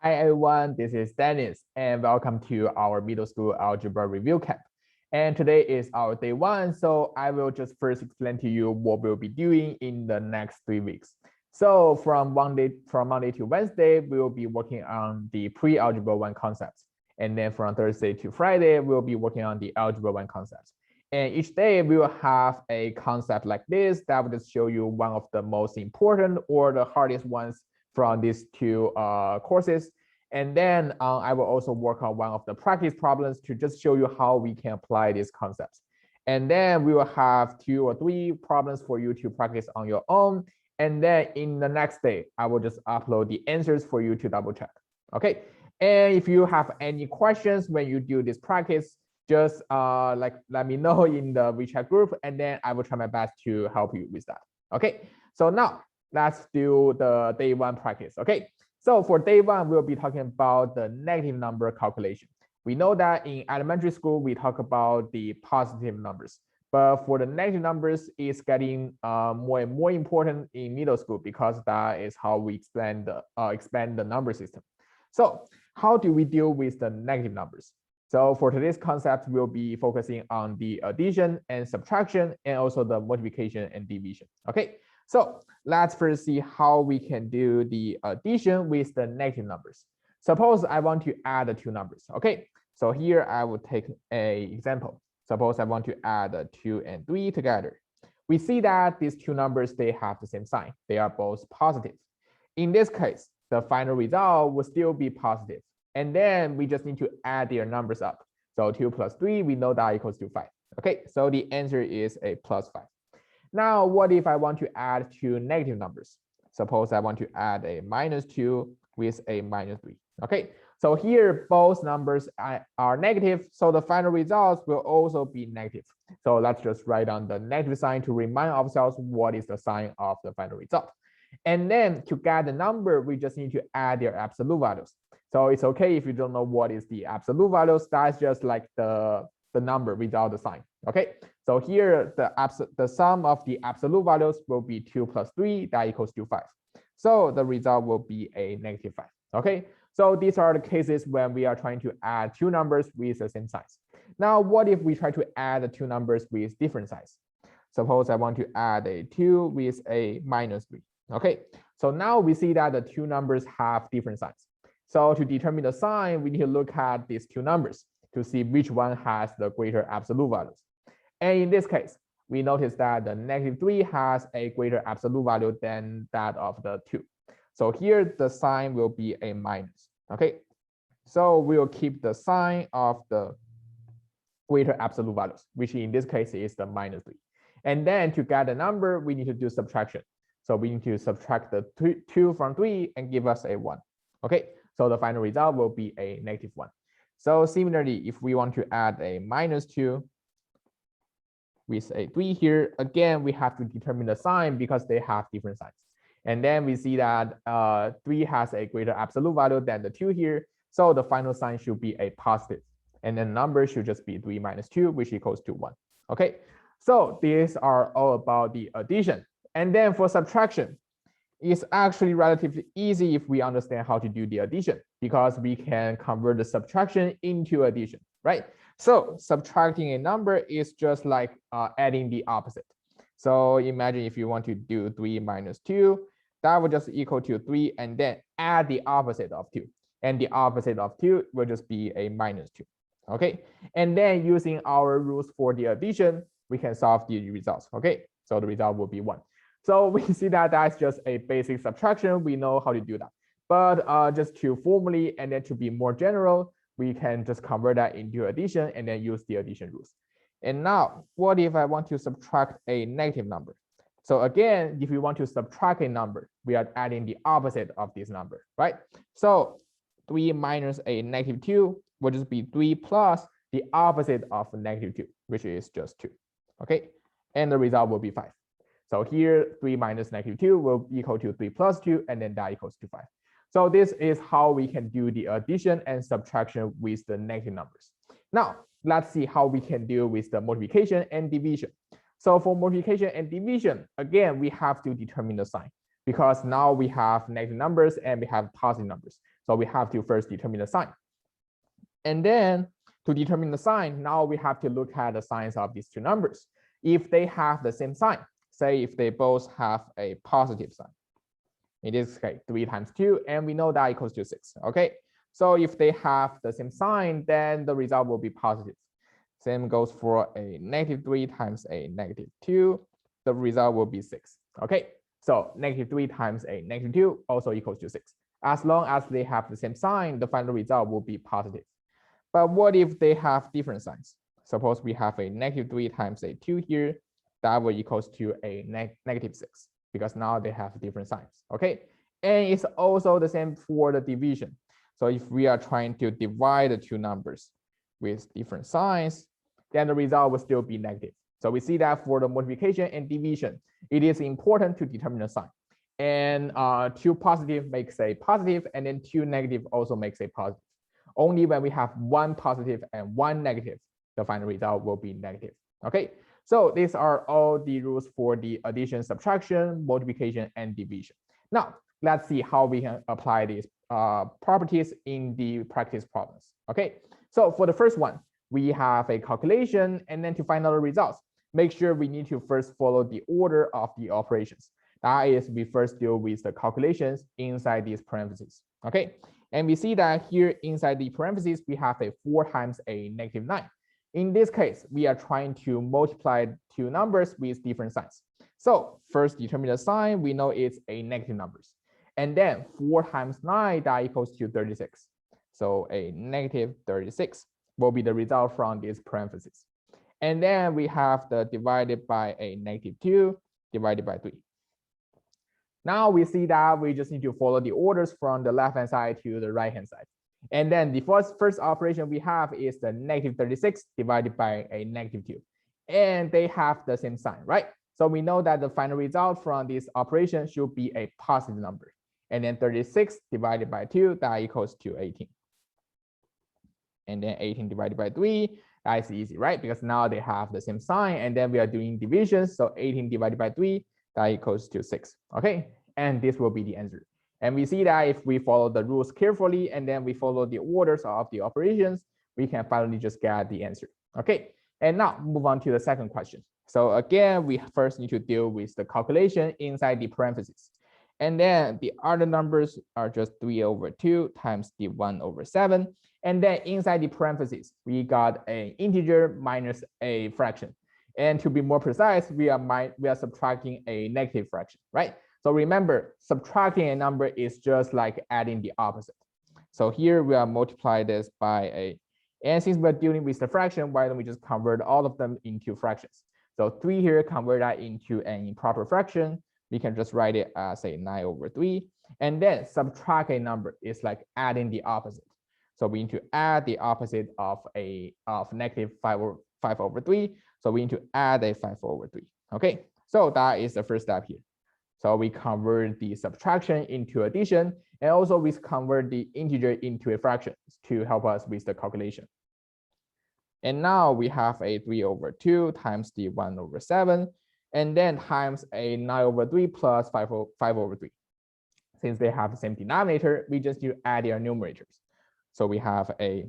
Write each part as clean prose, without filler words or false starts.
Hi everyone, this is Dennis and welcome to our middle school algebra review camp. And today is our day 1, so I will just first explain to you what we'll be doing in the next 3 weeks. So from Monday to Wednesday, we will be working on the pre-algebra 1 concepts. And then from Thursday to Friday, we'll be working on the algebra 1 concepts. And each day we will have a concept like this that will just show you one of the most important or the hardest ones from these two courses. And then I will also work on one of the practice problems to just show you how we can apply these concepts. And then we will have 2 or 3 problems for you to practice on your own. And then in the next day, I will just upload the answers for you to double check. Okay. And if you have any questions when you do this practice, just let me know in the WeChat group, and then I will try my best to help you with that. Okay. So now let's do the day 1 practice. Okay. So for day 1, we'll be talking about the negative number calculation. We know that in elementary school, we talk about the positive numbers, but for the negative numbers, it's getting more and more important in middle school because that is how we expand the number system. So how do we deal with the negative numbers? So for today's concept, we'll be focusing on the addition and subtraction and also the multiplication and division. Okay. So let's first see how we can do the addition with the negative numbers. Suppose I want to add the 2 numbers. Okay, so here I will take an example. Suppose I want to add 2 and 3 together. We see that these 2 numbers, they have the same sign. They are both positive. In this case, the final result will still be positive. And then we just need to add their numbers up. So 2 plus 3, we know that equals to 5. Okay, so the answer is a plus 5. Now, what if I want to add 2 negative numbers? Suppose I want to add a -2 with a -3. Okay, so here both numbers are negative, so the final results will also be negative. So let's just write down the negative sign to remind ourselves what is the sign of the final result. And then to get the number, we just need to add their absolute values. So it's okay if you don't know what is the absolute values. That's just like the number without the sign. Okay, so here the sum of the absolute values will be 2 plus 3, that equals to 5. So the result will be a -5. Okay, so these are the cases when we are trying to add 2 numbers with the same size. Now, what if we try to add the 2 numbers with different size? Suppose I want to add a 2 with a -3. Okay, so now we see that the 2 numbers have different signs. So to determine the sign, we need to look at these 2 numbers to see which one has the greater absolute values. And in this case, we notice that the -3 has a greater absolute value than that of the 2. So here the sign will be a minus. Okay, so we will keep the sign of the greater absolute values, which in this case is the -3. And then to get the number, we need to do subtraction. So we need to subtract the 2 from 3 and give us a 1. Okay, so the final result will be a -1. So similarly, if we want to add a -2 with a 3 here, again, we have to determine the sign because they have different signs. And then we see that 3 has a greater absolute value than the 2 here. So the final sign should be a positive. And then number should just be 3 minus 2, which equals to 1. Okay, so these are all about the addition. And then for subtraction, it's actually relatively easy if we understand how to do the addition, because we can convert the subtraction into addition, right? So subtracting a number is just like adding the opposite. So imagine if you want to do 3 minus 2, that would just equal to 3, and then add the opposite of 2. And the opposite of 2 will just be a -2. Okay, and then using our rules for the addition, we can solve the results. Okay, so the result will be 1. So we see that that's just a basic subtraction. We know how to do that. But just to formally and then to be more general, we can just convert that into addition and then use the addition rules. And now, what if I want to subtract a negative number? So again, if we want to subtract a number, we are adding the opposite of this number, right? So 3 minus a -2 will just be 3 plus the opposite of -2, which is just 2. Okay, and the result will be 5. So here 3 minus -2 will equal to 3 plus 2, and then that equals to 5. So this is how we can do the addition and subtraction with the negative numbers. Now, let's see how we can deal with the multiplication and division. So for multiplication and division, again, we have to determine the sign, because now we have negative numbers and we have positive numbers. So we have to first determine the sign. And then to determine the sign, now we have to look at the signs of these two numbers. If they have the same sign, say if they both have a positive sign, in this case, 3 times 2, and we know that equals to 6, okay? So if they have the same sign, then the result will be positive. Same goes for a -3 times a -2, the result will be 6, okay? So -3 times a -2 also equals to 6. As long as they have the same sign, the final result will be positive. But what if they have different signs? Suppose we have a -3 times a 2 here, that will equals to a -6, because now they have different signs, okay? And it's also the same for the division. So if we are trying to divide the two numbers with different signs, then the result will still be negative. So we see that for the multiplication and division, it is important to determine the sign. And 2 positive makes a positive, and then 2 negative also makes a positive. Only when we have 1 positive and 1 negative, the final result will be negative. Okay, so these are all the rules for the addition, subtraction, multiplication, and division. Now, let's see how we can apply these properties in the practice problems. Okay, so for the first one, we have a calculation, and then to find out the results, make sure we need to first follow the order of the operations. That is, we first deal with the calculations inside these parentheses. Okay, and we see that here inside the parentheses, we have a 4 times a -9. In this case, we are trying to multiply two numbers with different signs. So first determine the sign, we know it's a negative numbers. And then 4 times 9, that equals to 36. So a -36 will be the result from this parenthesis. And then we have the divided by a -2 divided by 3. Now we see that we just need to follow the orders from the left-hand side to the right-hand side. And then the first operation we have is the -36 divided by a -2. And they have the same sign, right? So we know that the final result from this operation should be a positive number. And then 36 divided by 2, that equals to 18. And then 18 divided by 3, that's easy, right? Because now they have the same sign, and then we are doing division. So 18 divided by 3, that equals to 6, okay? And this will be the answer. And we see that if we follow the rules carefully, and then we follow the orders of the operations, we can finally just get the answer, okay? And now move on to the second question. So again, we first need to deal with the calculation inside the parentheses. And then the other numbers are just 3/2 times the 1/7. And then inside the parentheses, we got an integer minus a fraction. And to be more precise, we are subtracting a negative fraction, right? So remember, subtracting a number is just like adding the opposite. So here we are multiply this by a, and since we're dealing with the fraction, why don't we just convert all of them into fractions? So 3 here, convert that into an improper fraction. We can just write it as a 9/3. And then subtract a number is like adding the opposite. So we need to add the opposite of -5/3. So we need to add a 5/3. Okay, so that is the first step here. So we convert the subtraction into addition, and also we convert the integer into a fraction to help us with the calculation. And now we have a 3/2 times the 1/7, and then times a 9/3 plus 5/3. Since they have the same denominator, we just need to add their numerators. So we have a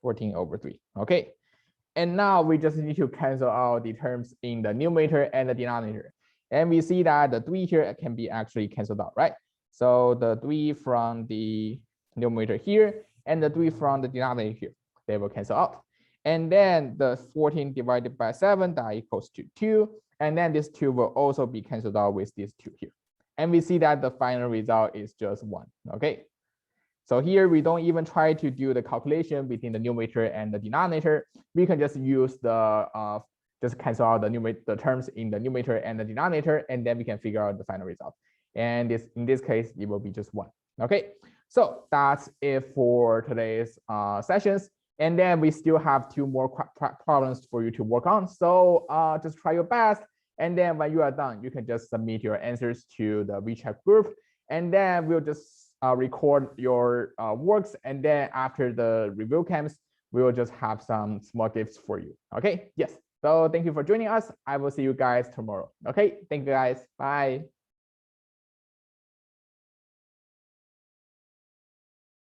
14/3, okay? And now we just need to cancel out the terms in the numerator and the denominator. And we see that the 3 here can be actually canceled out, right? So the 3 from the numerator here and the 3 from the denominator here, they will cancel out. And then the 14 divided by 7, that equals to 2. And then this 2 will also be canceled out with this 2 here. And we see that the final result is just 1, okay? So here we don't even try to do the calculation between the numerator and the denominator. We can just use the just cancel out the terms in the numerator and the denominator, and then we can figure out the final result. And in this case, it will be just 1. Okay, so that's it for today's sessions. And then we still have 2 more problems for you to work on. So just try your best. And then when you are done, you can just submit your answers to the WeChat group. And then we'll just record your works. And then after the review camps, we will just have some small gifts for you. Okay, yes. So thank you for joining us. I will see you guys tomorrow. Okay, thank you guys. Bye.